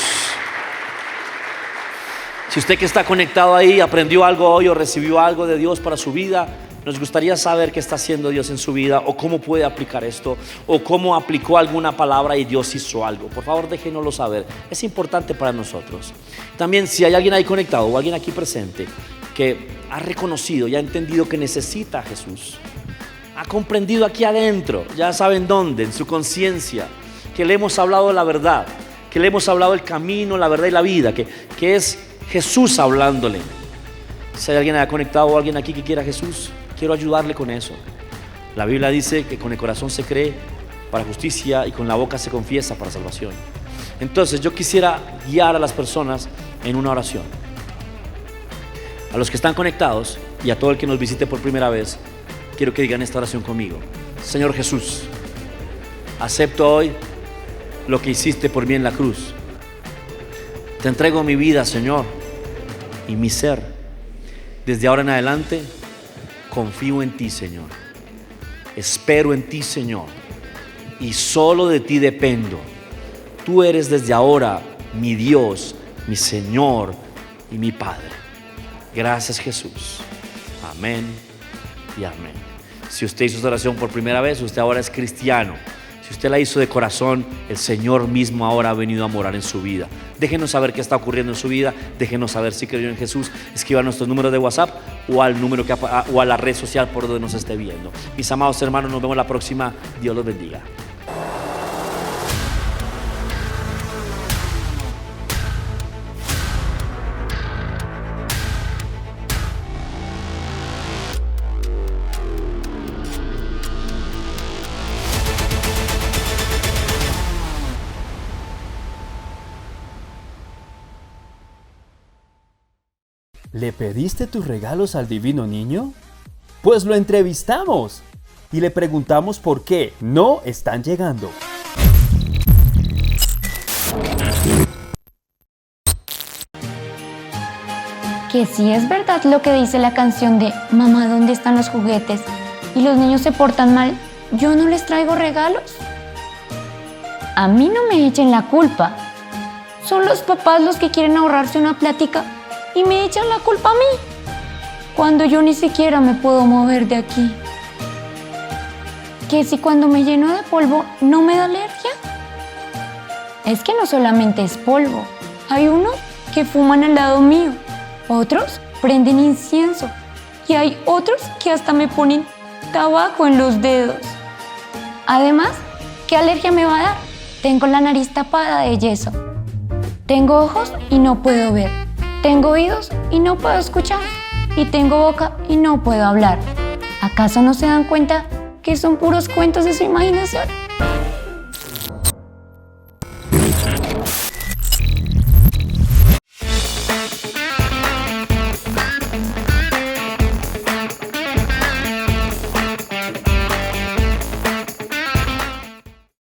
Si usted que está conectado ahí aprendió algo hoy o recibió algo de Dios para su vida, nos gustaría saber qué está haciendo Dios en su vida, o cómo puede aplicar esto, o cómo aplicó alguna palabra y Dios hizo algo. Por favor, déjenoslo saber. Es importante para nosotros. También, si hay alguien ahí conectado o alguien aquí presente que ha reconocido y ha entendido que necesita a Jesús, ha comprendido aquí adentro, ya saben dónde, en su conciencia, que le hemos hablado de la verdad, que le hemos hablado del camino, la verdad y la vida, que es Jesús hablándole. Si hay alguien conectado o alguien aquí que quiera a Jesús, quiero ayudarle con eso. La Biblia dice que con el corazón se cree para justicia y con la boca se confiesa para salvación. Entonces yo quisiera guiar a las personas en una oración. A los que están conectados y a todo el que nos visite por primera vez, quiero que digan esta oración conmigo. Señor Jesús, acepto hoy lo que hiciste por mí en la cruz. Te entrego mi vida, Señor, y mi ser. Desde ahora en adelante, confío en ti, Señor. Espero en ti, Señor, y solo de ti dependo. Tú eres desde ahora mi Dios, mi Señor y mi Padre. Gracias, Jesús. Amén y amén. Si usted hizo esta oración por primera vez, usted ahora es cristiano. Si usted la hizo de corazón, el Señor mismo ahora ha venido a morar en su vida. Déjenos saber qué está ocurriendo en su vida. Déjenos saber si creyó en Jesús. Escriba nuestros números de WhatsApp o al número o a la red social por donde nos esté viendo. Mis amados hermanos, nos vemos la próxima. Dios los bendiga. ¿Le pediste tus regalos al divino niño? Pues lo entrevistamos y le preguntamos por qué no están llegando. Que sí es verdad lo que dice la canción de Mamá, ¿dónde están los juguetes? Y los niños se portan mal, ¿yo no les traigo regalos? A mí no me echen la culpa. Son los papás los que quieren ahorrarse una plática y me echan la culpa a mí, cuando yo ni siquiera me puedo mover de aquí. ¿Que si cuando me lleno de polvo no me da alergia? Es que no solamente es polvo. Hay unos que fuman al lado mío, otros prenden incienso y hay otros que hasta me ponen tabaco en los dedos. Además, ¿qué alergia me va a dar? Tengo la nariz tapada de yeso. Tengo ojos y no puedo ver. Tengo oídos y no puedo escuchar. Y tengo boca y no puedo hablar. ¿Acaso no se dan cuenta que son puros cuentos de su imaginación?